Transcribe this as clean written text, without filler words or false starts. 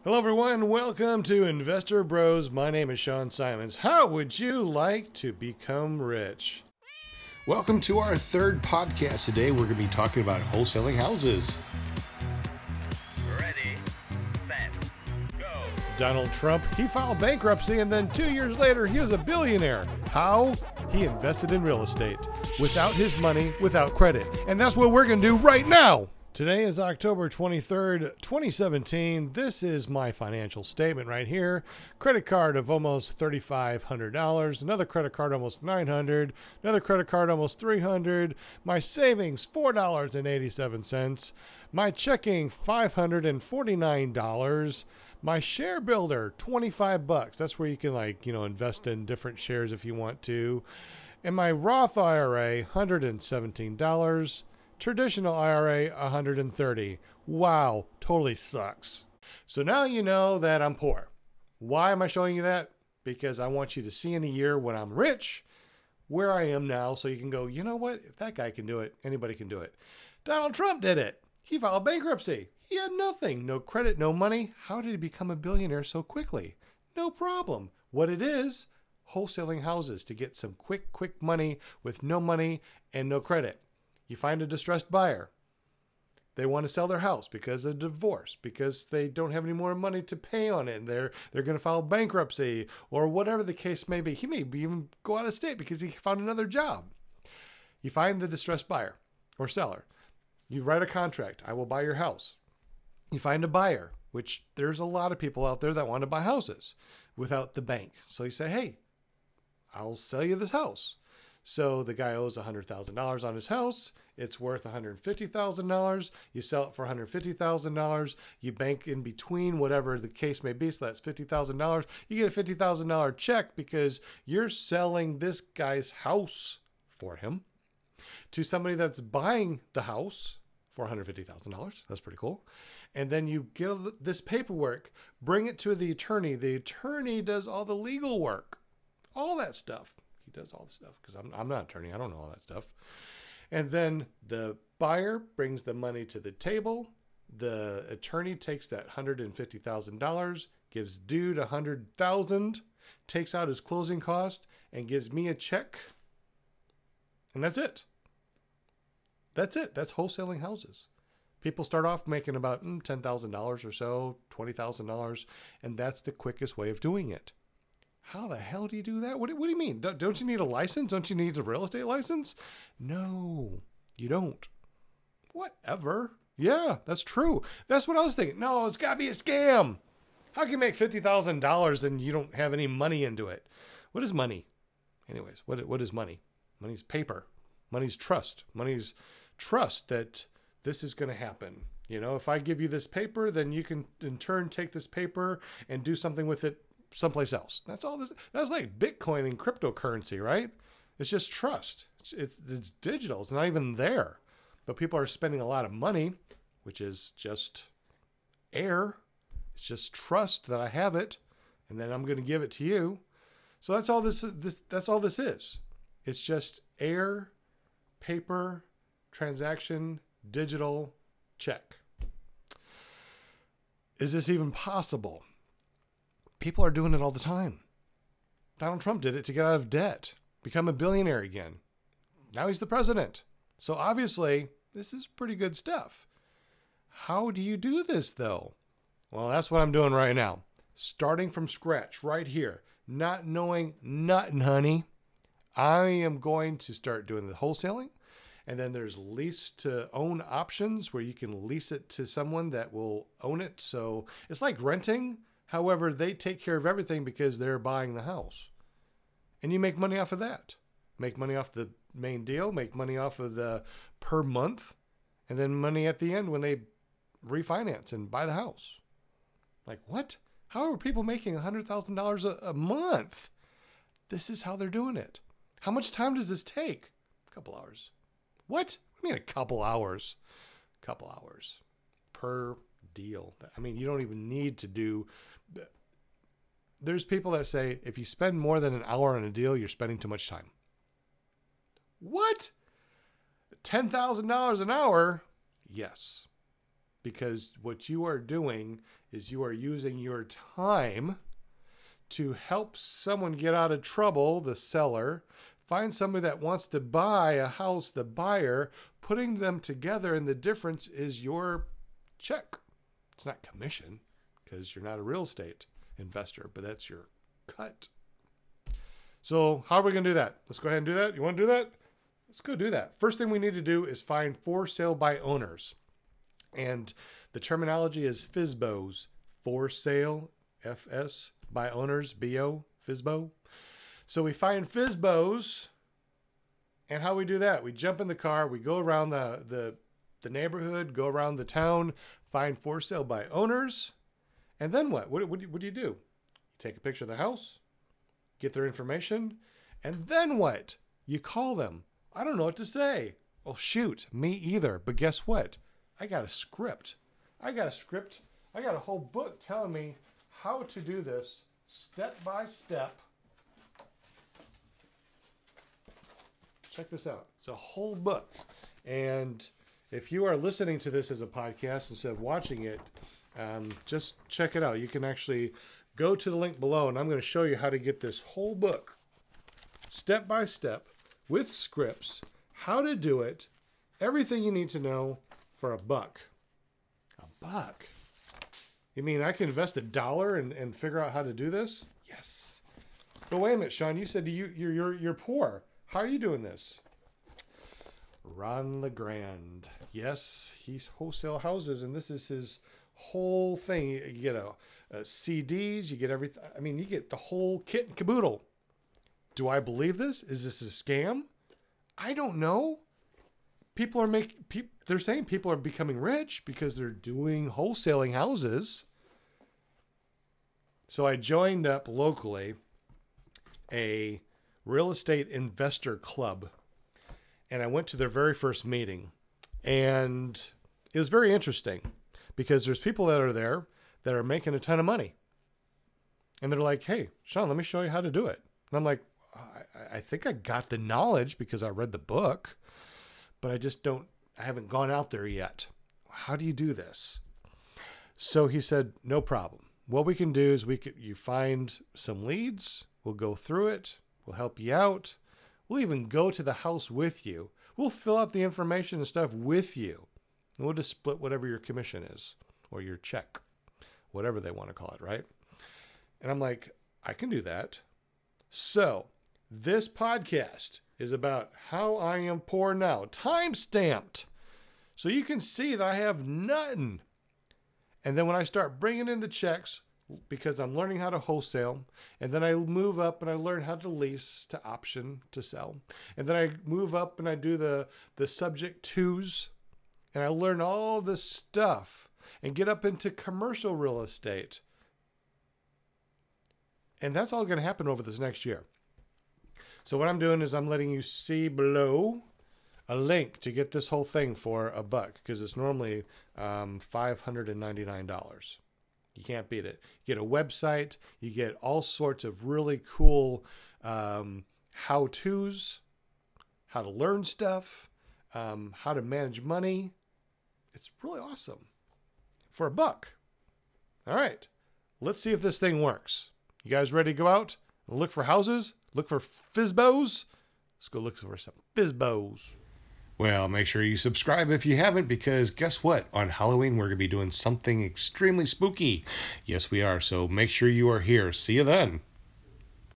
Hello, everyone. Welcome to Investor Bros. My name is Symons. How would you like to become rich? Welcome to our third podcast. Today, we're going to be talking about wholesaling houses. Ready, set, go. Donald Trump, he filed bankruptcy, and then 2 years later, he was a billionaire. How? He invested in real estate without his money, without credit. And that's what we're going to do right now. Today is October 23rd, 2017. This is my financial statement right here. Credit card of almost $3,500. Another credit card almost $900. Another credit card almost $300. My savings $4.87. My checking $549. My share builder $25. That's where you can invest in different shares if you want to. And my Roth IRA $117. Traditional IRA, $130. Wow, totally sucks. So now you know that I'm poor. Why am I showing you that? Because I want you to see in a year when I'm rich, where I am now, so you can go, you know what? If that guy can do it, anybody can do it. Donald Trump did it. He filed bankruptcy. He had nothing, no credit, no money. How did he become a billionaire so quickly? No problem. What it is, wholesaling houses to get some quick money with no money and no credit. You find a distressed buyer. They want to sell their house because of divorce, because they don't have any more money to pay on it, and they're going to file bankruptcy or whatever the case may be. He may even go out of state because he found another job. You find the distressed buyer or seller. You write a contract. I will buy your house. You find a buyer, which there's a lot of people out there that want to buy houses without the bank. So you say, hey, I'll sell you this house. So the guy owes $100,000 on his house. It's worth $150,000. You sell it for $150,000. You bank in between, whatever the case may be. So that's $50,000. You get a $50,000 check because you're selling this guy's house for him to somebody that's buying the house for $150,000. That's pretty cool. And then you get this paperwork, bring it to the attorney. The attorney does all the legal work, all that stuff. He does all the stuff because I'm not an attorney. I don't know all that stuff. And then the buyer brings the money to the table. The attorney takes that $150,000, gives dude $100,000, takes out his closing cost, and gives me a check. And that's it. That's it. That's wholesaling houses. People start off making about $10,000 or so, $20,000, and that's the quickest way of doing it. How the hell do you do that? What do you mean? Don't you need a license? Don't you need a real estate license? No, you don't. Whatever. Yeah, that's true. That's what I was thinking. No, it's got to be a scam. How can you make $50,000 and you don't have any money into it? What is money? Anyways, what is money? Money's paper. Money's trust. Money's trust that this is going to happen. You know, if I give you this paper, then you can in turn take this paper and do something with it someplace else. That's all this. That's like Bitcoin and cryptocurrency, right? It's just trust. It's digital. It's not even there. But people are spending a lot of money, which is just air. It's just trust that I have it, and then I'm going to give it to you. So that's all this. That's all this is. It's just air, paper, transaction, digital, check. Is this even possible? People are doing it all the time. Donald Trump did it to get out of debt, become a billionaire again. Now he's the president. So obviously, this is pretty good stuff. How do you do this, though? Well, that's what I'm doing right now. Starting from scratch right here, not knowing nothing, honey. I am going to start doing the wholesaling. And then there's lease to own options where you can lease it to someone that will own it. So it's like renting. However, they take care of everything because they're buying the house. And you make money off of that. Make money off the main deal, make money off of the per month, and then money at the end when they refinance and buy the house. Like, what? How are people making $100,000 a month? This is how they're doing it. How much time does this take? A couple hours. What? I mean, a couple hours. A couple hours per deal. I mean, you don't even need to do. There's people that say if you spend more than an hour on a deal, you're spending too much time. What? $10,000 an hour? Yes. because what you are doing is you are using your time to help someone get out of trouble, the seller, find somebody that wants to buy a house, the buyer, putting them together, and the difference is your check. It's not commission because you're not a real estate investor, but that's your cut. So how are we going to do that? Let's go ahead and do that. You want to do that? Let's go do that. First thing we need to do is find for sale by owners. And the terminology is FSBOs, for sale, FS, by owners, BO, FSBO. So we find FSBOs, and how we do that? We jump in the car, we go around the neighborhood, go around the town, find for sale by owners, and then what? What do you do? You take a picture of the house, get their information, and then what? You call them. I don't know what to say. Well, shoot, me either. But guess what? I got a script. I got a whole book telling me how to do this step by step. Check this out. It's a whole book. And if you are listening to this as a podcast instead of watching it, just check it out. You can actually go to the link below, and I'm going to show you how to get this whole book step by step with scripts, how to do it, everything you need to know for $1. $1? You mean I can invest $1 and figure out how to do this? Yes. But wait a minute, Sean. You said you're poor. How are you doing this? Ron LeGrand. Yes, he's wholesale houses, and this is his whole thing. You get a CDs, you get everything. I mean, you get the whole kit and caboodle. Do I believe this? Is this a scam? I don't know. They're saying people are becoming rich because they're doing wholesaling houses. So I joined up locally a real estate investor club, and I went to their very first meeting, and it was very interesting because there's people that are there that are making a ton of money, and they're like, "Hey, Sean, let me show you how to do it." And I'm like, I think I got the knowledge because I read the book, but I haven't gone out there yet. How do you do this? So he said, no problem. What we can do is you find some leads. We'll go through it. We'll help you out. We'll even go to the house with you. We'll fill out the information and stuff with you. And we'll just split whatever your commission is or your check, whatever they want to call it, right? And I'm like, I can do that. So this podcast is about how I am poor now, time stamped. So you can see that I have nothing. And then when I start bringing in the checks, because I'm learning how to wholesale, and then I move up and I learn how to lease, to option, to sell. And then I move up and I do the subject twos, and I learn all this stuff and get up into commercial real estate. And that's all going to happen over this next year. So what I'm doing is I'm letting you see below a link to get this whole thing for $1 because it's normally $599. You can't beat it. You get a website. You get all sorts of really cool how-tos, how to learn stuff, how to manage money. It's really awesome for $1. All right, let's see if this thing works. You guys ready to go out and look for houses? Look for FSBOs? Let's go look for some FSBOs. Well, make sure you subscribe if you haven't, because guess what? On Halloween, we're going to be doing something extremely spooky. Yes, we are. So make sure you are here. See you then.